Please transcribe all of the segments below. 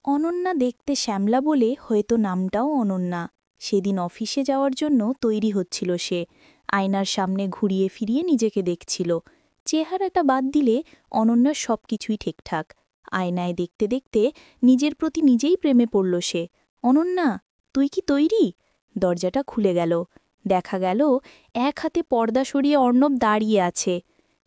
অনন্যা দেখতে শ্যামলা বলে হয়তো নামটাও অনন্যা। সেদিন অফিসে যাওয়ার জন্য তৈরি হচ্ছিল সে। আয়নার সামনে ঘুরিয়ে ফিরিয়ে নিজেকে দেখছিল। চেহারাটা বাদ দিলে অনন্যার সব কিছুই ঠিকঠাক। আয়নায় দেখতে দেখতে নিজের প্রতি নিজেই প্রেমে পড়ল সে। অনন্যা, তুই কি তৈরি? দরজাটা খুলে গেল। দেখা গেল এক হাতে পর্দা সরিয়ে অর্ণব দাঁড়িয়ে আছে।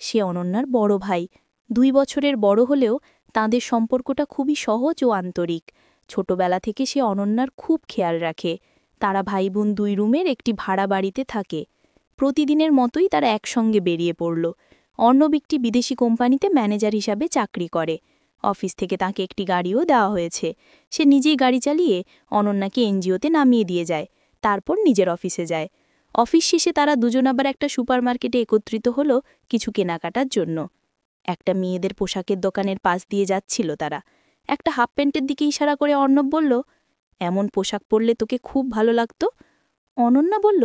সে অনন্যার বড় ভাই। 2 বছরের বড় হলেও তাঁদের সম্পর্কটা খুবই সহজ ও আন্তরিক। ছোটবেলা থেকে সে অনন্যার খুব খেয়াল রাখে। তারা ভাই বোন 2 রুমের একটি ভাড়া বাড়িতে থাকে। প্রতিদিনের মতোই তারা একসঙ্গে বেরিয়ে পড়ল। অর্ণব একটি বিদেশি কোম্পানিতে ম্যানেজার হিসাবে চাকরি করে। অফিস থেকে তাকে একটি গাড়িও দেওয়া হয়েছে। সে নিজেই গাড়ি চালিয়ে অনন্যাকে এনজিওতে নামিয়ে দিয়ে যায়, তারপর নিজের অফিসে যায়। অফিস শেষে তারা দুজন আবার একটা সুপারমার্কেটে একত্রিত হল কিছু কেনাকাটার জন্য। একটা মেয়েদের পোশাকের দোকানের পাশ দিয়ে যাচ্ছিল তারা। একটা হাফ প্যান্টের দিকে ইশারা করে অর্ণব বলল, এমন পোশাক পরলে তোকে খুব ভালো লাগতো। অনন্যা বলল,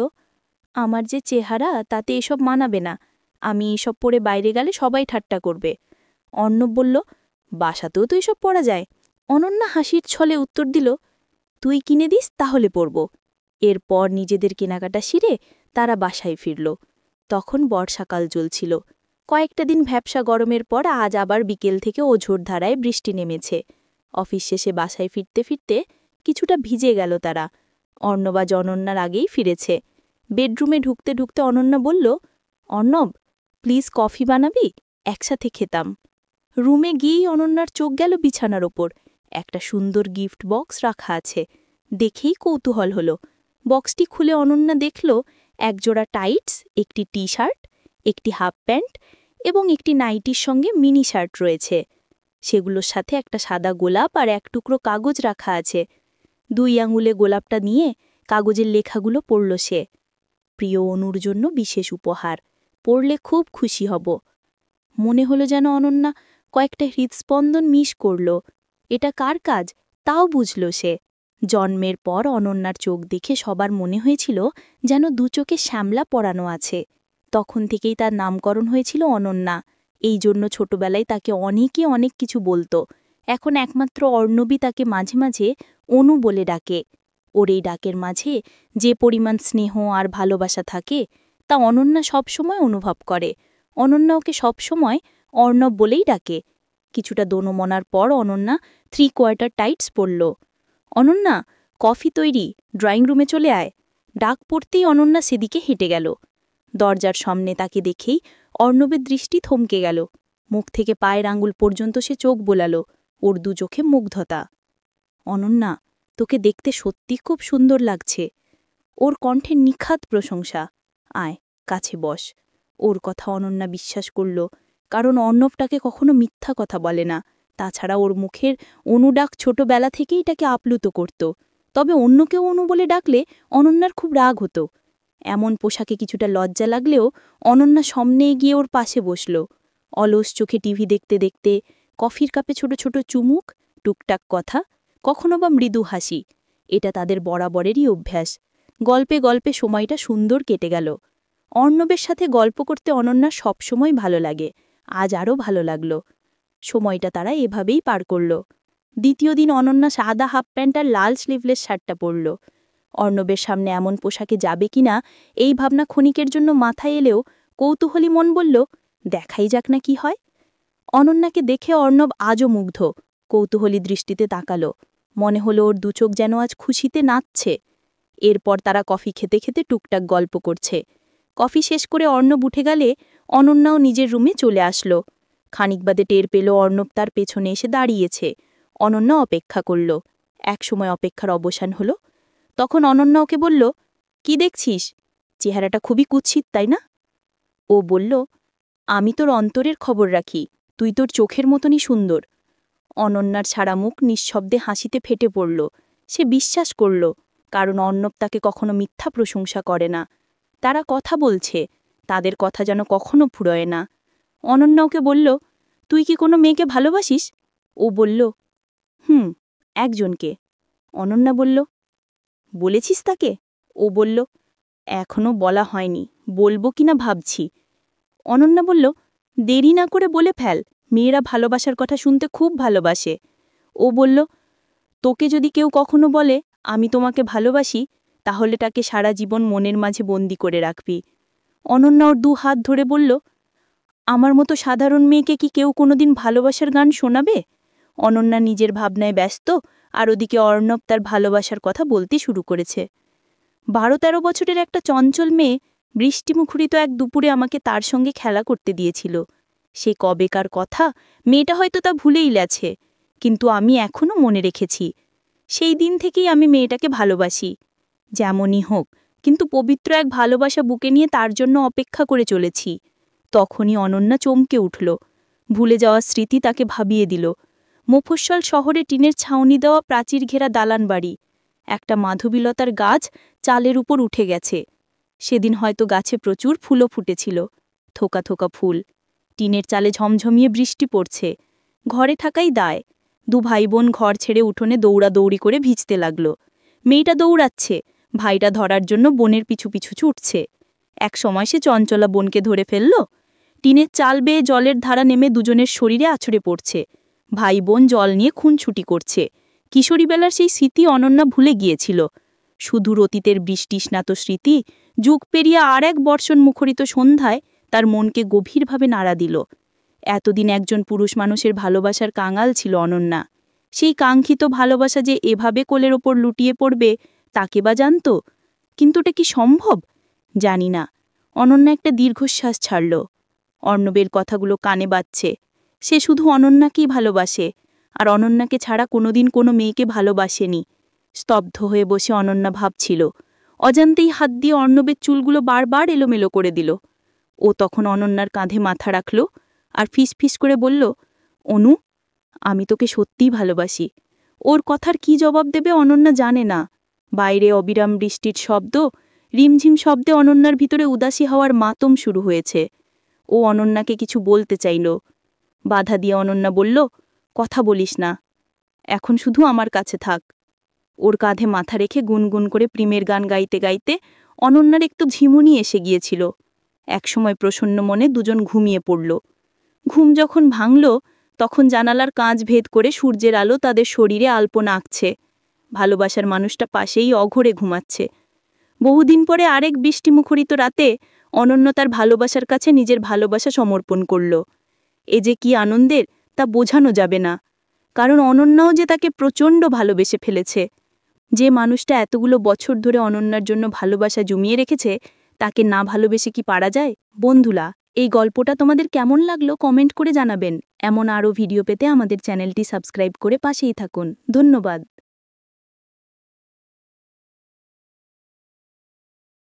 আমার যে চেহারা তাতে এসব মানাবে না। আমি এসব পরে বাইরে গেলে সবাই ঠাট্টা করবে। অর্ণব বলল, বাসাতেও তো এসব পরা যায়। অনন্যা হাসির ছলে উত্তর দিল, তুই কিনে দিস তাহলে পরব। এরপর নিজেদের কেনাকাটা সেরে তারা বাসায় ফিরল। তখন বর্ষাকাল চলছিল। কয়েকটা দিন ভ্যাপসা গরমের পর আজ আবার বিকেল থেকে ওঝোর ধারায় বৃষ্টি নেমেছে। অফিস শেষে বাসায় ফিরতে ফিরতে কিছুটা ভিজে গেল তারা। অর্ণব আজ অনন্যার আগেই ফিরেছে। বেডরুমে ঢুকতে ঢুকতে অনন্যা বলল, অর্ণব, প্লিজ কফি বানাবি, একসাথে খেতাম। রুমে গিয়েই অনন্যার চোখ গেল বিছানার ওপর। একটা সুন্দর গিফট বক্স রাখা আছে। দেখেই কৌতূহল হলো। বক্সটি খুলে অনন্যা দেখল একজোড়া টাইটস, একটি টি শার্ট, একটি হাফ প্যান্ট এবং একটি নাইটির সঙ্গে মিনি শার্ট রয়েছে। সেগুলোর সাথে একটা সাদা গোলাপ আর এক টুকরো কাগজ রাখা আছে। 2 আঙুলে গোলাপটা নিয়ে কাগজের লেখাগুলো পড়ল সে। প্রিয় অনুর জন্য বিশেষ উপহার, পড়লে খুব খুশি হব। মনে হলো যেন অনন্যা কয়েকটা হৃদস্পন্দন মিস করল। এটা কার কাজ তাও বুঝল সে। জন্মের পর অনন্যার চোখ দেখে সবার মনে হয়েছিল যেন 2 চোখে শ্যামলা পরানো আছে। তখন থেকেই তার নামকরণ হয়েছিল অনন্যা। এই জন্য ছোটবেলায় তাকে অনেকে অনেক কিছু বলত। এখন একমাত্র অর্ণবই তাকে মাঝে মাঝে অনু বলে ডাকে। ওর এই ডাকের মাঝে যে পরিমাণ স্নেহ আর ভালোবাসা থাকে তা অনন্যা সবসময় অনুভব করে। অনন্যা ওকে সবসময় অর্ণব বলেই ডাকে। কিছুটা দোনমনার পর অনন্যা 3/4 টাইটস পরল। অনন্যা, কফি তৈরি, ড্রয়িং রুমে চলে আয়। ডাক পড়তেই অনন্যা সেদিকে হেঁটে গেল। দরজার সামনে তাকে দেখেই অর্ণবের দৃষ্টি থমকে গেল। মুখ থেকে পায়ের আঙুল পর্যন্ত সে চোখ বোলাল। ওর 2 চোখে মুগ্ধতা। অনন্যা, তোকে দেখতে সত্যি খুব সুন্দর লাগছে। ওর কণ্ঠে নিখাত প্রশংসা। আয়, কাছে বস। ওর কথা অনন্যা বিশ্বাস করল, কারণ অর্ণব তাকে কখনো মিথ্যা কথা বলে না। তাছাড়া ওর মুখের অনুডাক ছোটবেলা থেকেই তাকে আপ্লুত করত। তবে অন্য কেউ অনু বলে ডাকলে অনন্যার খুব রাগ হতো। এমন পোশাকে কিছুটা লজ্জা লাগলেও অনন্যা সামনে এগিয়ে ওর পাশে বসল। অলস চোখে টিভি দেখতে দেখতে, কফির কাপে ছোট ছোট চুমুক, টুকটাক কথা, কখনো বা মৃদু হাসি। এটা তাদের বরাবরেরই অভ্যাস। গল্পে গল্পে সময়টা সুন্দর কেটে গেল। অর্ণবের সাথে গল্প করতে অনন্যার সবসময় ভালো লাগে। আজ আরও ভালো লাগল। সময়টা তারা এভাবেই পার করল। দ্বিতীয় দিন অনন্যা সাদা হাফ প্যান্ট আর লাল স্লিভলেস শার্টটা পরল। অর্ণবের সামনে এমন পোশাকে যাবে কিনা এই ভাবনা ক্ষণিকের জন্য মাথায় এলেও কৌতূহলী মন বলল, দেখাই যাক না কি হয়। অনন্যাকে দেখে অর্ণব আজও মুগ্ধ। কৌতূহলী দৃষ্টিতে তাকালো। মনে হলো ওর 2 চোখ যেন আজ খুশিতে নাচছে। এরপর তারা কফি খেতে খেতে টুকটাক গল্প করছে। কফি শেষ করে অর্ণব উঠে গেলে অনন্যাও নিজের রুমে চলে আসলো। খানিক বাদে টের পেল অর্ণব তার পেছনে এসে দাঁড়িয়েছে। অনন্যা অপেক্ষা করল। একসময় অপেক্ষার অবসান হলো। তখন অনন্যা ওকে বলল, কি দেখছিস? চেহারাটা খুবই কুৎসিত, তাই না? ও বলল, আমি তোর অন্তরের খবর রাখি, তুই তোর চোখের মতনই সুন্দর। অনন্যার ছাড়া মুখ নিঃশব্দে হাসিতে ফেটে পড়ল। সে বিশ্বাস করল, কারণ অর্ণব তাকে কখনো মিথ্যা প্রশংসা করে না। তারা কথা বলছে, তাদের কথা যেন কখনো ফুরোয় না। অনন্যা ওকে বলল, তুই কি কোনো মেয়েকে ভালোবাসিস? ও বলল, একজনকে। অনন্যা বলল, বলেছিস তাকে? ও বলল, এখনো বলা হয়নি, বলবো কিনা ভাবছি। অনন্যা বলল, দেরি না করে বলে ফেল, মেয়েরা ভালোবাসার কথা শুনতে খুব ভালোবাসে। ও বলল, তোকে যদি কেউ কখনো বলে আমি তোমাকে ভালোবাসি, তাহলে তাকে সারা জীবন মনের মাঝে বন্দি করে রাখবি। অনন্যা ওর 2 হাত ধরে বলল, আমার মতো সাধারণ মেয়েকে কি কেউ কোনোদিন ভালোবাসার গান শোনাবে? অনন্যা নিজের ভাবনায় ব্যস্ত, আর ওদিকে অর্ণব তার ভালোবাসার কথা বলতে শুরু করেছে। 12-13 বছরের একটা চঞ্চল মেয়ে বৃষ্টিমুখরিত এক দুপুরে আমাকে তার সঙ্গে খেলা করতে দিয়েছিল। সে কবেকার কথা, মেয়েটা হয়তো তা ভুলেই গেছে, কিন্তু আমি এখনও মনে রেখেছি। সেই দিন থেকেই আমি মেয়েটাকে ভালোবাসি। যেমনই হোক, কিন্তু পবিত্র এক ভালোবাসা বুকে নিয়ে তার জন্য অপেক্ষা করে চলেছি। তখনই অনন্যা চমকে উঠল। ভুলে যাওয়া স্মৃতি তাকে ভাবিয়ে দিল। মফস্বল শহরে টিনের ছাউনি দেওয়া প্রাচীর ঘেরা দালান বাড়ি, একটা মাধবীলতার গাছ চালের উপর উঠে গেছে। সেদিন হয়তো গাছে প্রচুর ফুলও ফুটেছিল, থোকা থোকা ফুল। টিনের চালে ঝমঝমিয়ে বৃষ্টি পড়ছে। ঘরে থাকাই দায়। 2 ভাই বোন ঘর ছেড়ে উঠোনে দৌড়াদৌড়ি করে ভিজতে লাগল। মেয়েটা দৌড়াচ্ছে, ভাইটা ধরার জন্য বোনের পিছু পিছু ছুটছে। এক সময় সে চঞ্চলা বোনকে ধরে ফেলল। টিনের চাল বেয়ে জলের ধারা নেমে দুজনের শরীরে আছড়ে পড়ছে। ভাই বোন জল নিয়ে খুনছুটি করছে। কিশোরীবেলার সেই স্মৃতি অনন্যা ভুলে গিয়েছিল। সুদূর অতীতের বৃষ্টিস্নাত স্মৃতি যুগ পেরিয়ে আর এক বর্ষণ মুখরিত সন্ধ্যায় তার মনকে গভীরভাবে নাড়া দিল। এতদিন একজন পুরুষ মানুষের ভালোবাসার কাঙাল ছিল অনন্যা। সেই কাঙ্ক্ষিত ভালোবাসা যে এভাবে কোলের ওপর লুটিয়ে পড়বে, তাকে বা জানত? কিন্তু এটা কি সম্ভব? জানি না। অনন্যা একটা দীর্ঘশ্বাস ছাড়ল। অর্ণবের কথাগুলো কানে বাজছে। সে শুধু অনন্যাকেই ভালোবাসে, আর অনন্যাকে ছাড়া কোনোদিন কোনো মেয়েকে ভালোবাসেনি। স্তব্ধ হয়ে বসে অনন্যা ভাবছিল। অজান্তেই হাত দিয়ে অর্ণবের চুলগুলো বারবার এলোমেলো করে দিল। ও তখন অনন্যার কাঁধে মাথা রাখল আর ফিসফিস করে বলল, অনু, আমি তোকে সত্যিই ভালোবাসি। ওর কথার কি জবাব দেবে অনন্যা জানে না। বাইরে অবিরাম বৃষ্টির শব্দ, রিমঝিম শব্দে অনন্যার ভিতরে উদাসী হওয়ার মাতম শুরু হয়েছে। ও অনন্যাকে কিছু বলতে চাইল। বাধা দিয়ে অনন্যা বলল, কথা বলিস না, এখন শুধু আমার কাছে থাক। ওর কাঁধে মাথা রেখে গুনগুন করে প্রেমের গান গাইতে গাইতে অনন্যার একটু ঝিমুনি এসে গিয়েছিল। একসময় প্রসন্ন মনে দুজন ঘুমিয়ে পড়ল। ঘুম যখন ভাঙল, তখন জানালার কাঁচ ভেদ করে সূর্যের আলো তাদের শরীরে আলপনা আঁকছে। ভালোবাসার মানুষটা পাশেই অঘরে ঘুমাচ্ছে। বহুদিন পরে আরেক বৃষ্টিমুখরিত রাতে অনন্য তার ভালোবাসার কাছে নিজের ভালোবাসা সমর্পণ করল। এ যে কি আনন্দের, তা বোঝানো যাবে না। কারণ অনন্যাও যে তাকে প্রচণ্ড ভালোবেসে ফেলেছে। যে মানুষটা এতগুলো বছর ধরে অনন্যার জন্য ভালোবাসা জমিয়ে রেখেছে, তাকে না ভালোবেসে কি পারা যায়? বন্ধুরা, এই গল্পটা তোমাদের কেমন লাগলো কমেন্ট করে জানাবেন। এমন আরও ভিডিও পেতে আমাদের চ্যানেলটি সাবস্ক্রাইব করে পাশেই থাকুন। ধন্যবাদ।